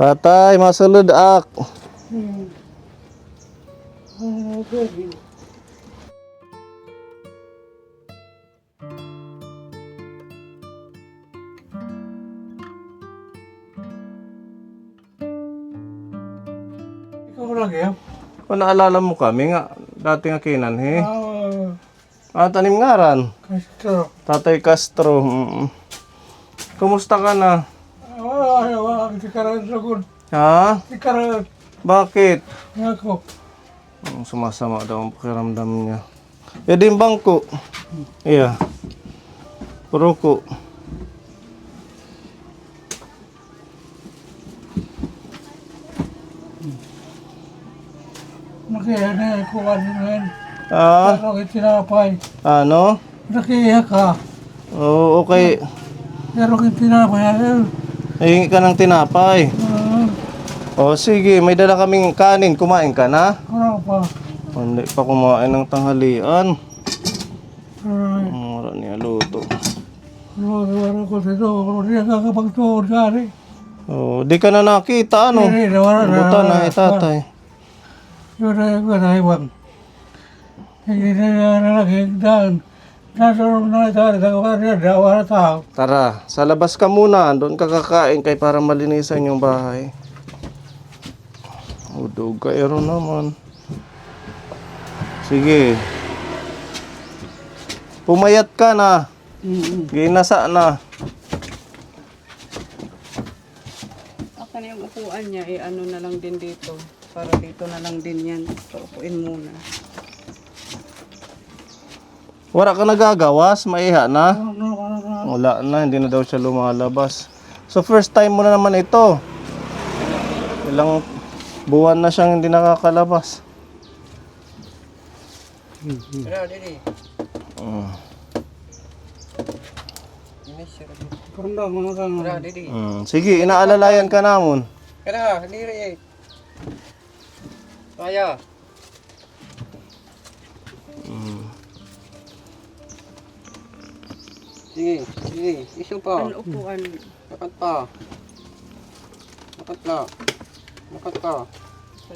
Tatay, masulod ak. Ikaw lagi yan? Kung naalala mo kami nga, dati nga kinanhi. Tanim ngaran. Castro. Tatay Castro. Kumusta ka na? Di karan lagod. Ha? Di karan. Bakit? Ako. Sumasama daw ang pakiramdam niya. E din bangko. Iya. Puro ko. Nakihanay ko kanina. Ah, Ano kayo tinapay? ano? Nakiha ka. Oo, okay. Pero kayo tinapay. Hingi ka ng tinapay. O sige, may dala kaming kanin. Kumain ka na? Ano pa? Hindi pa kumain ng tanghalian. Mura niya luto. Ano ko dito? Ano niya kakapagtuod gari? Oh, di ka na nakita, ano? Hindi, nawala na. Buta na, tatay. Yun na yung kanaywan. Hindi na nalagigdan. Nasunod na ito. Tagawa niya. Dawa na tao. Tara, sa labas ka muna. Doon ka kakain kay para malinisan yung bahay. Udog ka, naman. Sige. Pumayat ka na. Ginasa na. Ako na yung upuan niya, ano na lang din dito. Para dito na lang din yan. Paupuin muna. Wala ka nagagawas, maiha na. Wala na, hindi na daw siya lumalabas. So first time mo na naman ito. Ilang buwan na siyang hindi nakakalabas. Kaya, Didi. Kanda mo na kang. Kaya, Didi. Sige, inaalalayan ka namon. Kaya, Didi. Kaya. Sige, sige. Iso pa. Ano upuan? Dapat pa. Dapat pa. Dapat pa.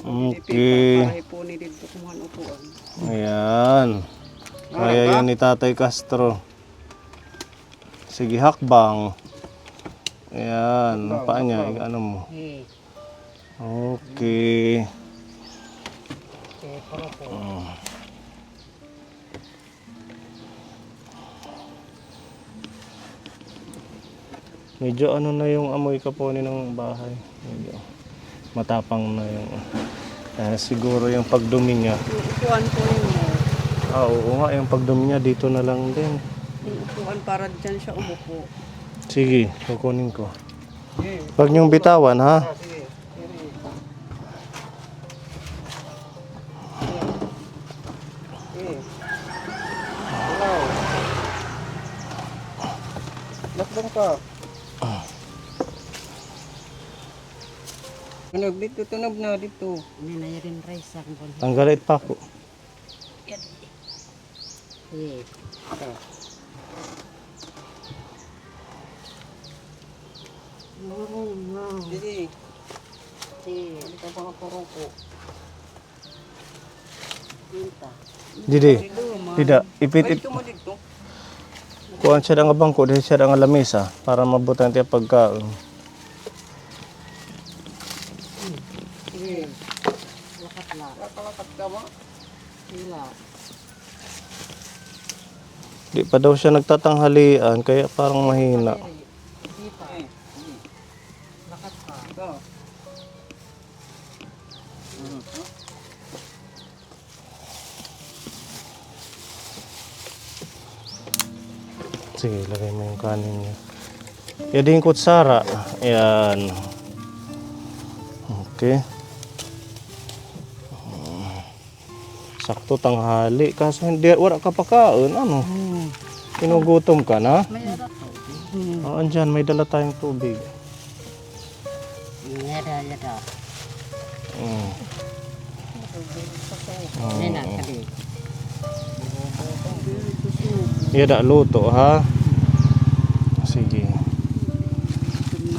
Okay. Para ipuni dito kumuhan upuan. Ayan. Kaya yan ni Tatay Castro. Sige, hakbang. Ayan, ang paa niya, ano mo. Okay. Medyo ano na yung amoy kaponi ng bahay. Medyo matapang na yung siguro yung pagdumi niya. Yung upuan po yun. Oo nga, yung pagdumi niya dito na lang din. Yung upuan para dyan siya umupo. Sige, kukunin ko. Huwag niyong bitawan, ha? Sige. Hello. Lakbang ka. Tunog dito, tunog na dito. Hindi na yun rice sa kung Tanggalit pa ako. Sige. Hindi ka pa kapuruko. Didi, tidak, ipit. Ito mo dito. Kuhan siya nga bangko, dahil siya nga lamesa para mabutan tayo pagkaon. Sige. lakat la. Lakalakat ka ba? Sila. Di pa daw siya nagtatanghalian, kaya parang mahina. Kita. Lakat ka. Ito. Sige, lagay mo yung kanin niya. Yan din kutsara. Ayan. Okay. Sakto tanghali. Kaso hindi, wala ka pa kaon. Ano? Kinugutom ka na? May arak. Andyan, may dala tayong tubig. Yada. Mm. Nena, kali. Yada, luto ha. Sige.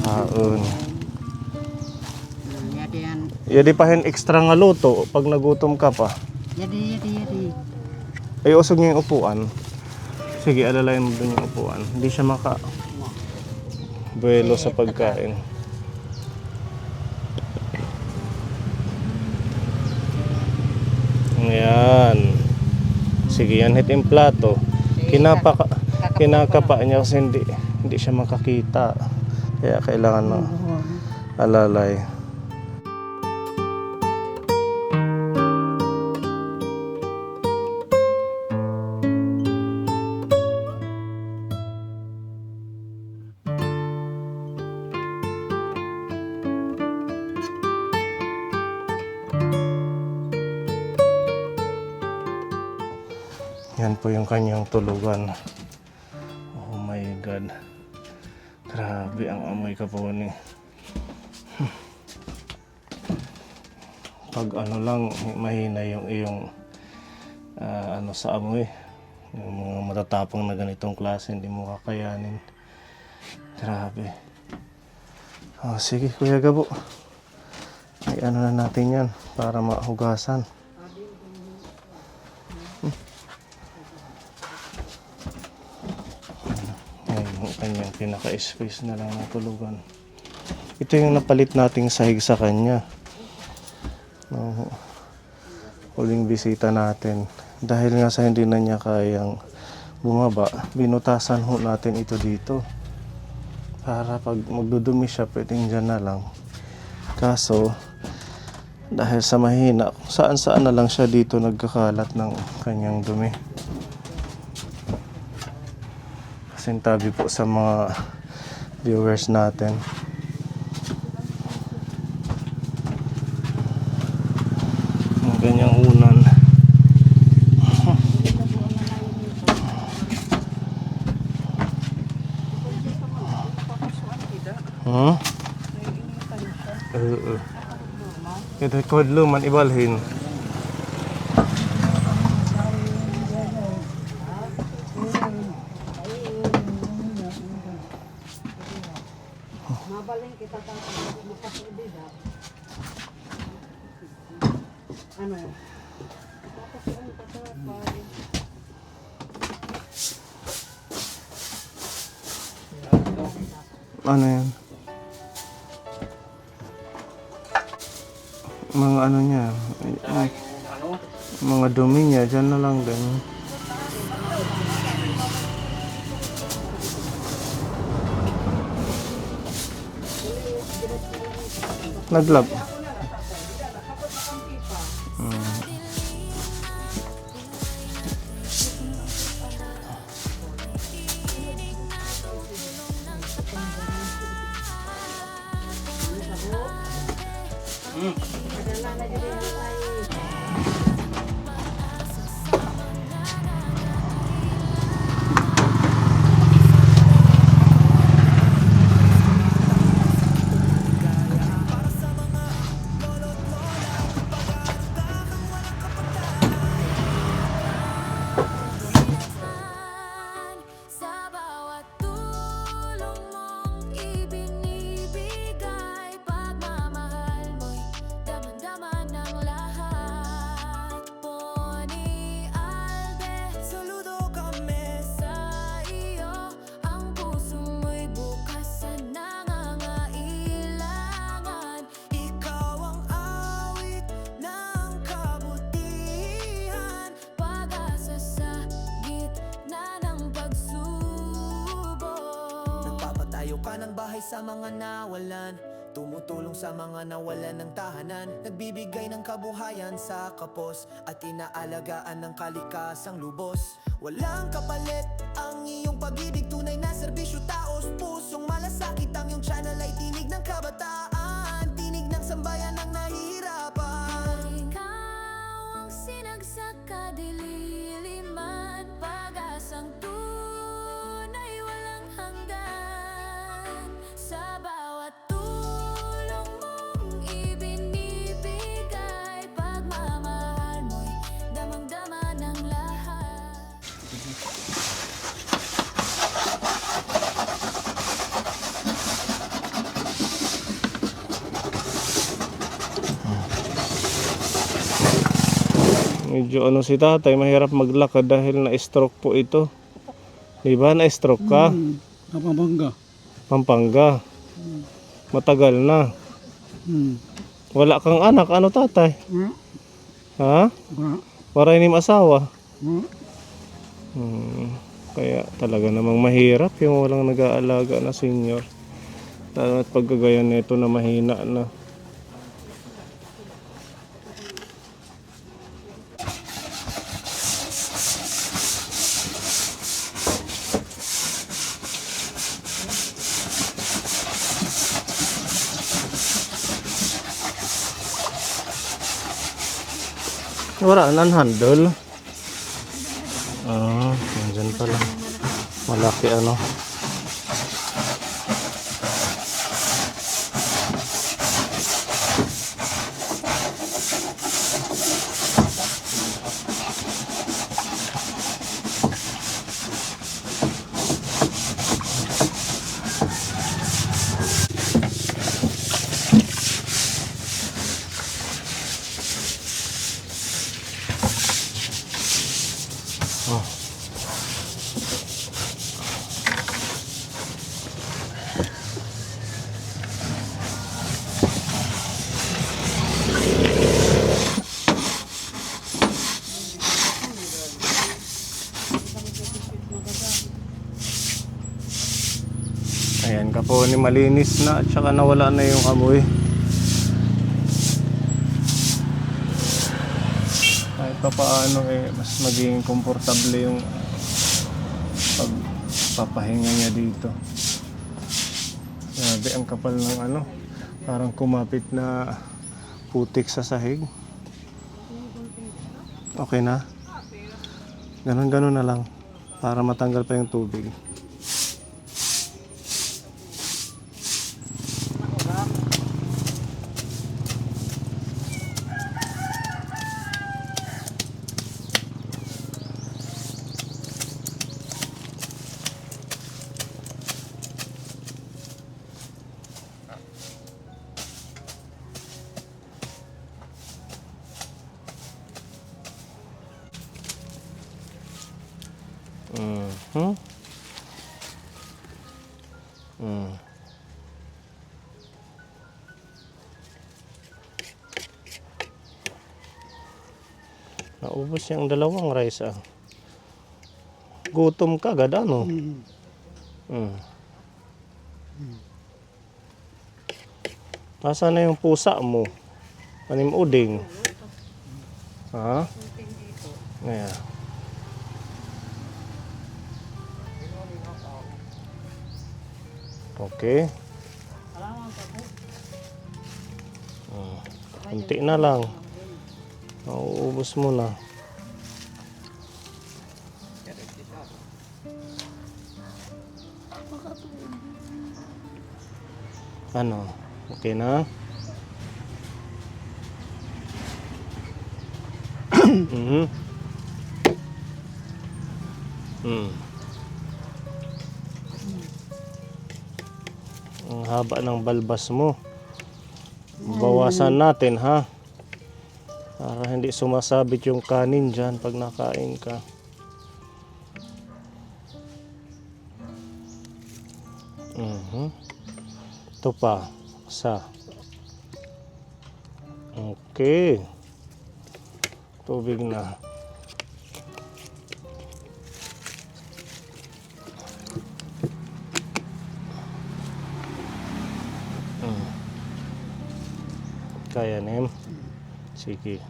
Kaon. yan. Yadi pa hin extra nga luto pag nagutom ka pa. Yadi. Ay, usog niya yung upuan. Sige, alalayan mo dun yung upuan. Hindi siya buwelo sa pagkain. Ayan. Sige, yan hit yung plato. Kinakapa niya kasi hindi siya makakita. Kaya kailangan ng alalay. Yan po yung kanyang tulugan. Oh my God. Grabe ang amoy ka po ni. Pag ano lang, mahina yung iyong sa amoy. Yung mga matatapang na ganitong klase, hindi mo kakayanin. Grabe. Oh, sige, Kuya Gabo. Ay ano na natin yan para mahugasan. Yung kanyang pinaka-space na lang na tulugan. Ito yung napalit nating sahig sa kanya. Huling bisita natin. Dahil nga sa hindi na niya kayang bumaba, binutasan ho natin ito dito. Para pag magdudumi siya, pwedeng dyan na lang. Kaso, dahil sa mahina, saan-saan na lang siya dito nagkakalat ng kanyang dumi. Sintabi po sa mga viewers natin. Ang ganyang unan. Hmm? Ito kodlo man ibalhin. Mabaling kita tapos magpasulid ha. Ano? Tapos ang patapay. Ano yan? Mga ano niya, mga dumi niya, dyan na lang din. Naglab. Sa mga nawalan, tumutulong sa mga nawalan ng tahanan, nagbibigay ng kabuhayan sa kapos at inaalagaan ng kalikasang lubos. Walang kapalit ang iyong pag-ibig, tunay na serbisyo, taos pusong malasakit. Ang iyong channel ay tinig ng kabataan, tinig ng sambayan ng nahihirapan. Ikaw ang sinagsak kadililiman, pag-asang tunay walang hanggan. Sa bawat tulong mong ibinibigay, pagmamahal mo'y damang-dama ng lahat. Medyo ano si tatay, mahirap maglakad dahil na-stroke po ito. Di ba? Na-stroke ka? Kapamangga. Pampanga. Matagal na. Hmm. Wala kang anak, ano tatay? Hmm. Ha? Wala. Para hindi asawa. Hmm. Kaya talaga namang mahirap yung walang nag-aalaga na senior. Lalo at pagkagaya nito na mahina na. Wala nang handle. Nandyan pala. Malaki ano. Ayan ka po ni malinis na at saka nawala na yung amoy. Kahit pa paano mas maging komportable yung pagpapahinga niya dito. Grabe ang kapal ng ano, parang kumapit na putik sa sahig. Okay na? Ganon na lang para matanggal pa yung tubig. Naubos yung dalawang rice Gutom ka agad ano? Nasaan na yung pusa mo? Anim uding? Ha? Ayan. Okay. Kunti na lang. Nauubos mo na. Ano? Okay na? Ang haba ng balbas mo. Bawasan natin ha. Para hindi sumasabit yung kanin dyan pag nakain ka. Ito pa. Isa. Okay. Tubig na. Kaya nem. Sige.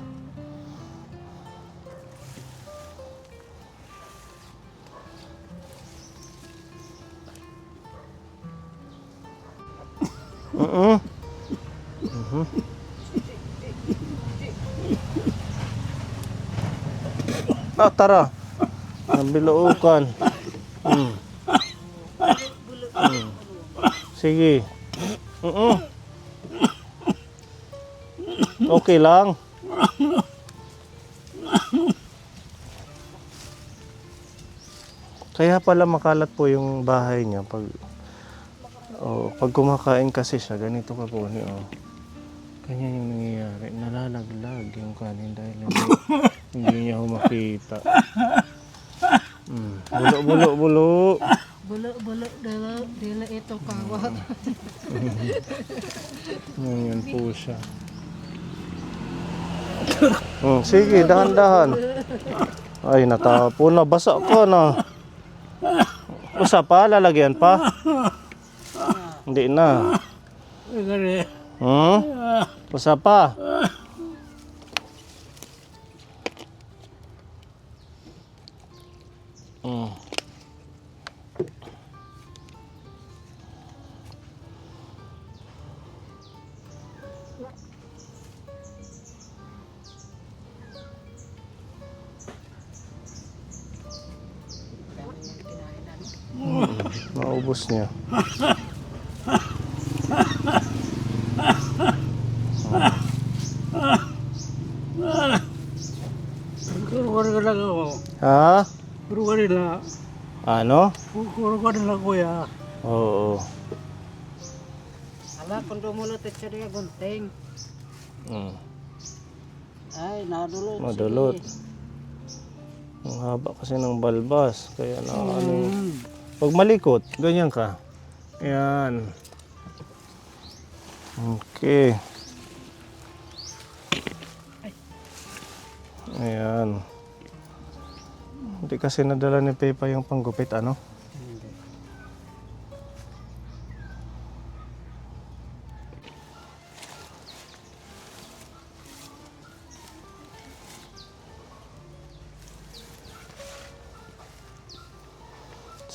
Tara. Nabilaukan. Sige. Okay lang. Kaya pala makalat po yung bahay niya pag kumakain kasi siya, ganito ka po ni Kanya yung nangyayari, nalalaglag yung kanin dahil hindi Hindi niya ho makita. Bulo, bulo, bulo. Bulo, dila ito kawat. Yan po siya. Sige, dahan-dahan. Ay, natapo na. Basa ka na. Usa pa? Lalagyan pa? Hindi na. Gani. Usa pa? Naubos niya. Kuro ka lang ako. Ha? Kuro ka nila. Ano? Kuro ka nila kuya. Oo. Ala, kung dumulot at siya gunting. Mm. Ay, nadulot. Madulot. Ang haba kasi ng balbas. Kaya na ano. Pag malikot, ganyan ka. Ayan. Okay. Ayan. Hindi kasi nadala ni Pepa yung panggupit, ano?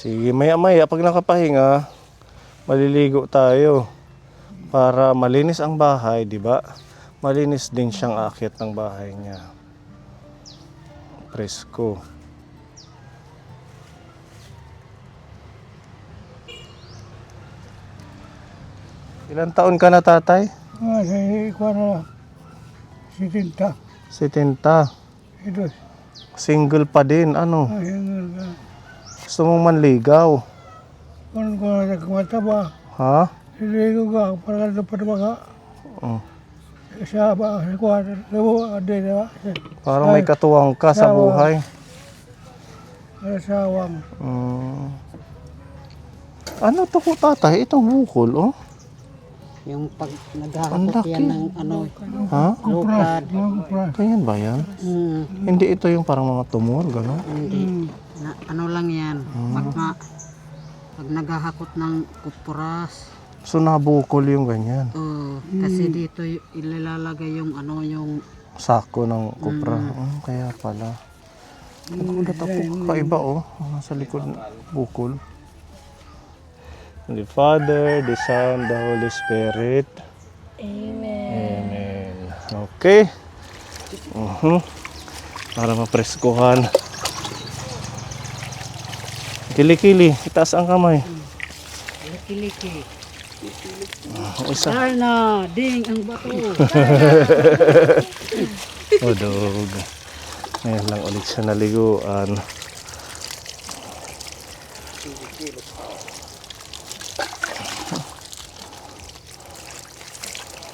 Sige, maya-maya pag nakapahinga, maliligo tayo para malinis ang bahay, di ba? Malinis din siyang akyat ng bahay niya. Presko. Ilan taon ka na, tatay? Sa ikuha na. Si Tinta. 70. Ito. Single pa din, ano? Ayun nga. Gusto mong manligaw? Kung ko na kumataba. Ha? Hindi ko ka. Para dapat baka. Oh. Siya ba? Sa kuha na. Labo. Adi na. Parang may katuwang ka sa buhay. Sa awang. Ano to ko, tatay? Itong bukol, oh. Yung pag Ang naghahakot laki. yan ng ano, Ha? lukad. Ganyan ba yan? Hindi ito yung parang mga tumor, gano'n? Hindi. Ano lang yan. Pag naghahakot ng kupuras. So nabukol yung ganyan. Kasi dito ilalagay yung ano yung Sako ng kupra. Kaya pala. Nagulat ako, kakaiba oh. Nasa likod ng bukol. The Father, the Son, the Holy Spirit. Amen. Okay. Para mapreskuhan. Kili-kili, itaas ang kamay. liki-liki. Isa. Darna, ding ang bato. Odog. Ngayon lang ulit siya naliguan.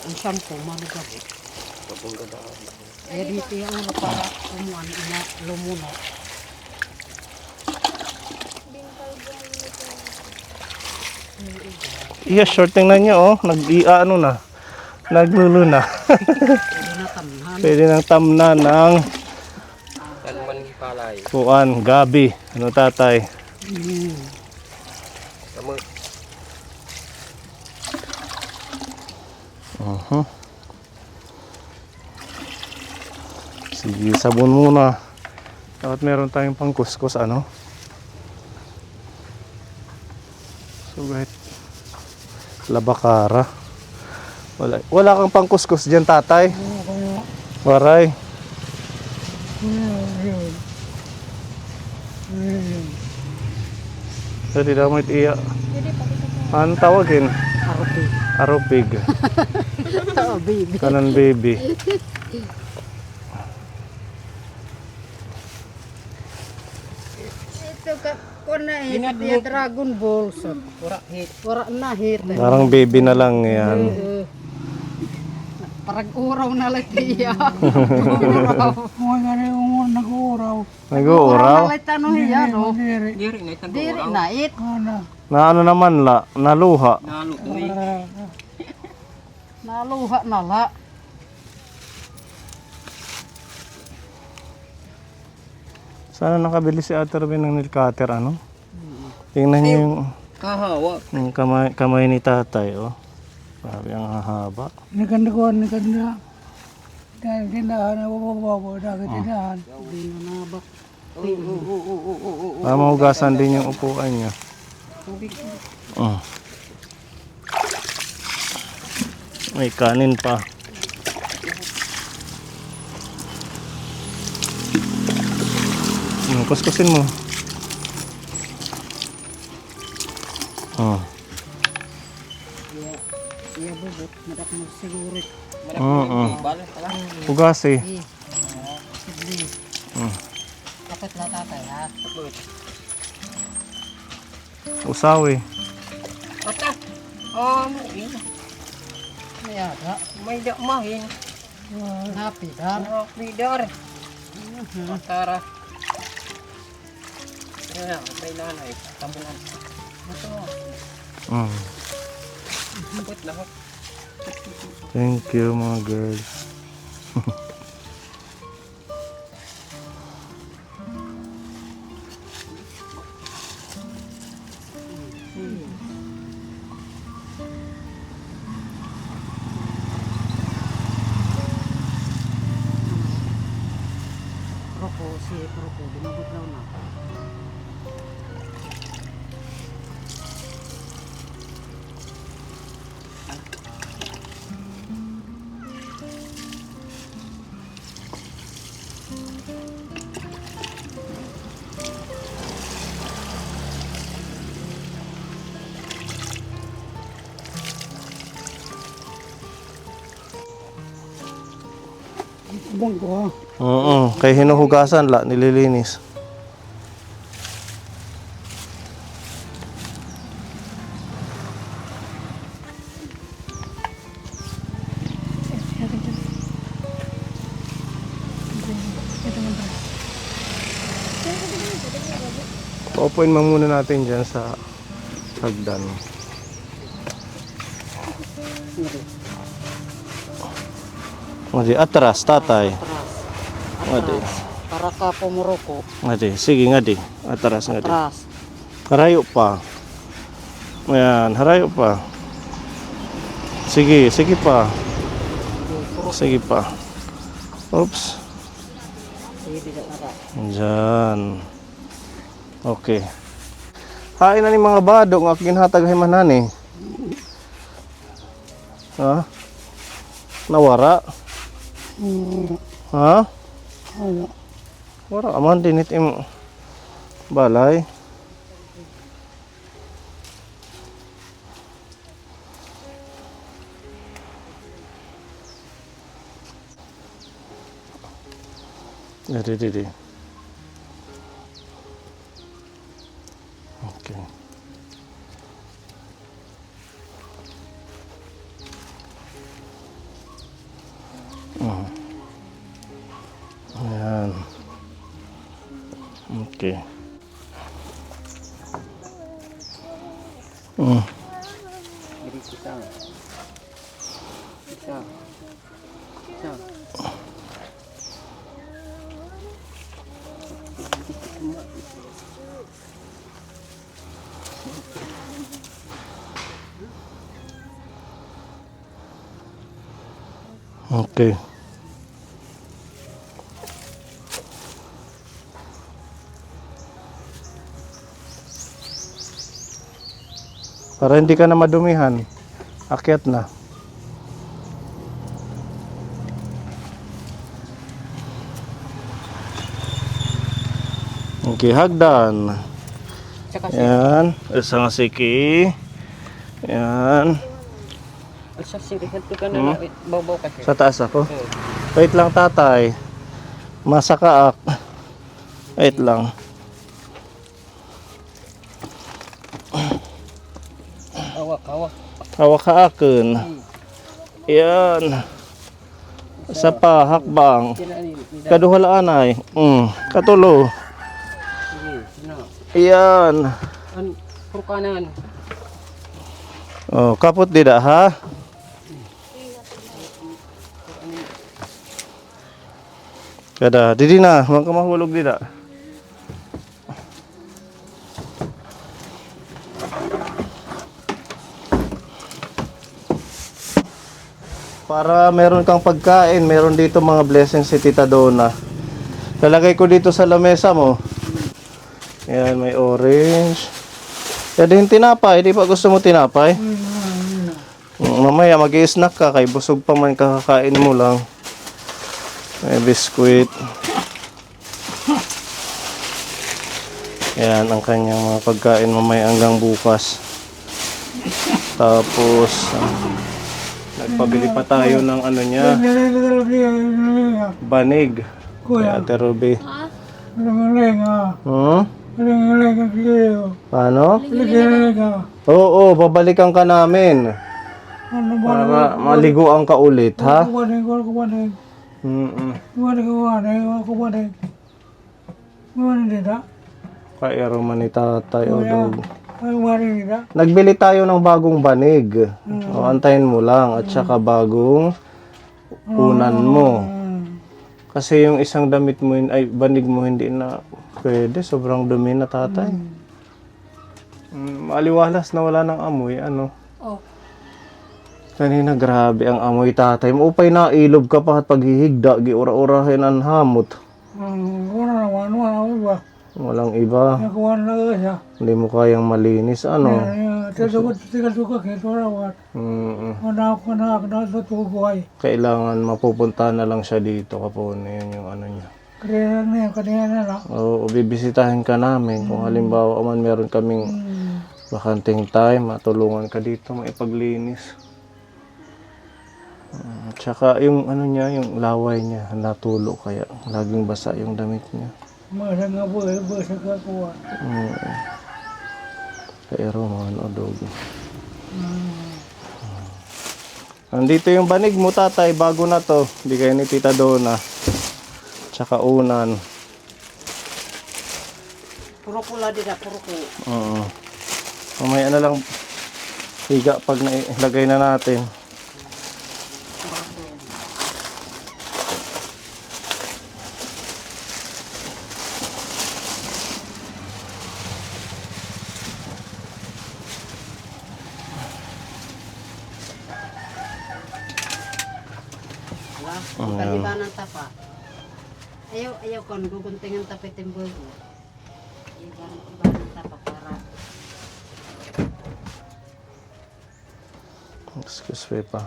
Ang shampoo, manugabi. Eh, dito yung ano para umuan, lumunok. Iya, short tingnan niyo oh. Nag-ano na. Naglulo na. Pwede na tamhan. Pwede nang tamna ng kuan, gabi. Ano tatay? Sige, sabon muna. Dapat meron tayong pangkuskus, ano? So, kahit labakara. Wala kang pangkuskus dyan, tatay? Waray. Jadi damit iya. Ano tawagin? Arupig. Oh, baby. Kanan baby. Ito ka, kuna eh, Dragon Ball. So, wala na hit. Parang baby na lang yan. Parang uraw na lang tiya. Mga gani Nag-uuraw. Nalit ano yan, oh. Diri. Diri na it. Ano? Na ano naman la, naluha. Naluha na la. Sana nakabili si Ate Robin ng nail cutter, ano? Tingnan niyo yung kamay ni tatay, oh. Sabi ang hahaba. Naganda ko, naganda. Dahil tindahan, nabababaw, dahil tindahan. Mahugasan din yung upuan niya. May kanin pa. Kuskusin mo. Iya bubot, madak mo siguro. Hugasi. Kapit na tatay ha. Usawi. May aga. May mahin. Napidan. Leader. Tara. Yan, may nanay. Tambulan. Put lahat. Thank you mga girls. Proko, dumabot daw na. Ibang ko ha. Kay hinuhugasan la, nililinis. Paupuin mo muna natin dyan sa hagdan. Ngadi, atras, tatay. Ngadi. Para ka pumuroko. Ngadi, sige ngadi. Atras, ngadi. Atras. Harayo pa. Ayan, harayo pa. Sige, sige pa. Sige pa. Oops. Diyan. Okay. Hain na ni mga badong ang ginhatag manani. Ha? Nawara? Ha? Wara aman din itim balay. Di. Okay. Ayan. Okay. Okay. Para hindi ka na madumihan. Akyat na. Okay, hagdan. Yan. Isang siki. Yan. Sa taas ako. Wait lang tatay. Masakaak. Wait lang. Hawak ka akin. Yan. Sa pa, hakbang. Kaduhalaan ay. Katulo. Ayan. Puro kanan. Oh, kapot dida ha. Kada, didi na, mga mahulog dida. Para meron kang pagkain, meron dito mga blessings si Tita Donna. Lalagay ko dito sa lamesa mo. Ayan, may orange. Yan din tinapay, di pa gusto mo tinapay? Mamaya mag-i-snack ka, kay busog pa man kakakain mo lang. May biskuit. Yan ang kanyang mga pagkain mamaya hanggang bukas. Tapos nagpabili pa tayo ng ano niya, banig. Kay Ate Ruby. Galing ah. Galing ang kiyo. Paano? Galing ah. Oo, babalikan ka namin. Ano ba? Para maliguan ka ulit, ha? Kumanin. Kumanin dito. Kaya roman ni tatay o dog. Kumanin dito. Nagbili tayo ng bagong banig. O, antayin mo lang. At saka bagong unan mo. Kasi yung isang damit mo, ay banig mo hindi na pwede. Sobrang dumi na tatay. Maliwalas na wala ng amoy. Ano? Oh. Kanina grabe ang amoy tatay. Maupay na ilog ka pa at paghihigda. Giura-urahin ang hamot. Wala naman ba? Walang iba. Nakuha na siya. Hindi mo kayang malinis. Ano? Tiga-tuga kito rawat. Anak na sa tugoy. Kailangan mapupunta na lang siya dito kapon. Yun yung ano niya. Kanina na lang. Oo, bibisitahin ka namin. Kung halimbawa man meron kaming bakanting time, matulungan ka dito, maipaglinis. Tsaka yung ano niya, yung laway niya, natulo kaya laging basa yung damit niya. Masa nga po, basa ka kuha. Pero mga dog. Nandito yung banig mo tatay, bago na to. Bigay ni Tita Donna. Tsaka unan. Puro pula dito, puro ko. Oo. Mamaya na lang higa pag nailagay na natin. Pag-iba ng tapa. Ayaw ko, gugunting ang tapitin mo. Iba ng tapa para. Excuse me pa.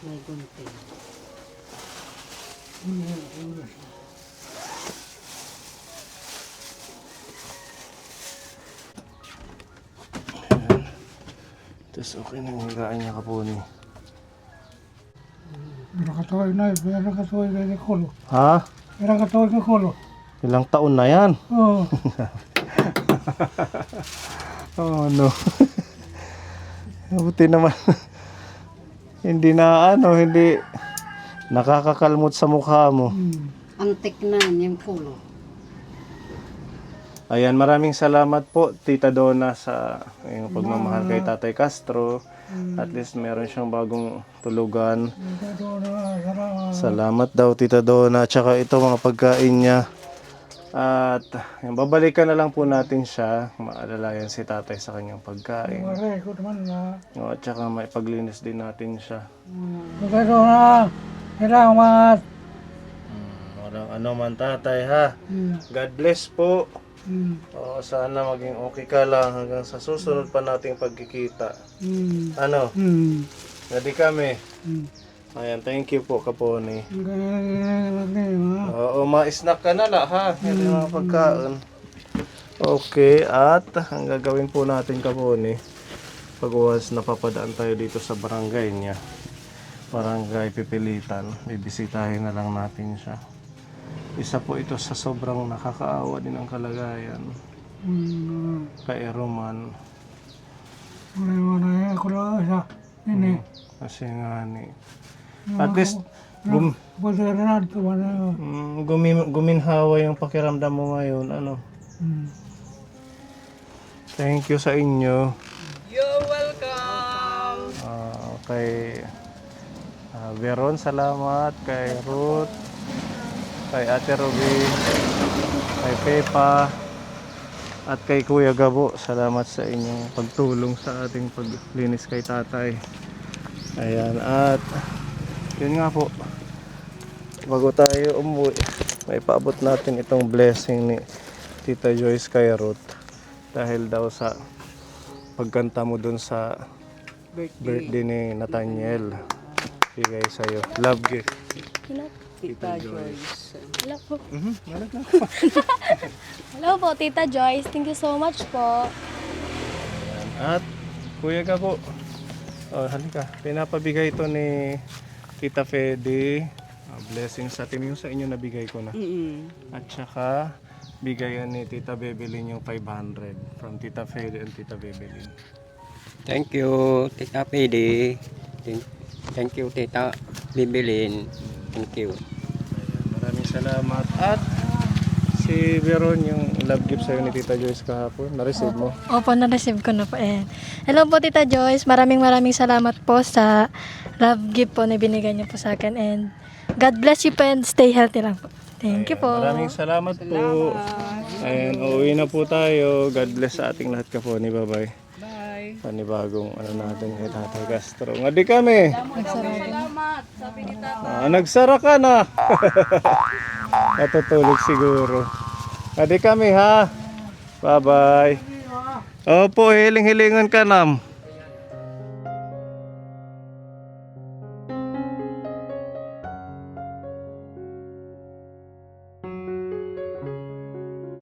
May gunting. Tapos okay na yung higaan niya kapuni. Nakatoy na, nakatoy na yung kulo. Ha? Nakatoy na kulo. Ilang taon na yan? Oo. Oh no. Buti naman. Hindi na ano, hindi nakakakalmot sa mukha mo. Antik na yung kulo. Ayan, maraming salamat po Tita Donna sa yung pagmamahal kay Tatay Castro. At least meron siyang bagong tulugan. Salamat daw Tita Donna. Tsaka ito mga pagkain niya. At yung, babalikan na lang po natin siya. Maalalayan si tatay sa kanyang pagkain. Maray ko naman na. At tsaka may paglinis din natin siya. Ito na. Salamat. Walang ano man tatay ha. God bless po. Oo, sana maging okay ka lang hanggang sa susunod pa nating pagkikita. Ano? Ready kami. Ayan, thank you po Kaponi. Oo, ma-snack ka na la ha. Yan yung mga pagkain. Okay, at ang gagawin po natin Kaponi, pag once napapadaan tayo dito sa barangay niya, Barangay Pipilitan, bibisitahin na lang natin siya. Isa po ito sa sobrang nakakaawa din ang kalagayan. Kay Roman. Wala ako lang siya. Ini. Kasi nga ni. At least Padaran ito na. Guminhawa yung pakiramdam mo ngayon. Ano? Thank you sa inyo. You're welcome! Kay Veron, salamat. Kay Ruth. Kay Ate Ruby. Kay Pepa. At kay Kuya Gabo. Salamat sa inyong pagtulong sa ating paglinis kay tatay. Ayan. At yun nga po. Bago tayo umuwi, may paabot natin itong blessing ni Tita Joyce kay Ruth. Dahil daw sa pagkanta mo dun sa birthday ni Nathaniel. Bigay sa'yo. Love gift. Tita Joyce. Hello po. Hello po, Tita Joyce. Thank you so much po. At Kuya Gabo. Halika. Pinapabigay ito ni Tita Fede. Blessing sa atin yung sa inyo nabigay ko na. At saka bigayan ni Tita Bebelin yung 500 from Tita Fede and Tita Bebelin. Thank you, Tita Pidi. Thank you, Tita Bibilin. Thank you. Ayan, maraming salamat. At si Veron, yung love gift sa'yo ni Tita Joyce kahapon, na-receive mo? Opo, na-receive ko na po. Hello po, Tita Joyce. Maraming salamat po sa love gift po na binigay niyo po sa akin. And God bless you po and stay healthy lang po. Thank you po. Maraming salamat po. Ayan, uuwi na po tayo. God bless sa ating lahat ka po. Bye-bye. Bye! Panibagong natin kay Tatay Castro. Ngadi kami. Salamat! Sabi ni Tata. Nagsara ka na. Natutulog siguro. Ngadi kami ha. Bye-bye. Opo, hiling-hilingan ka nam.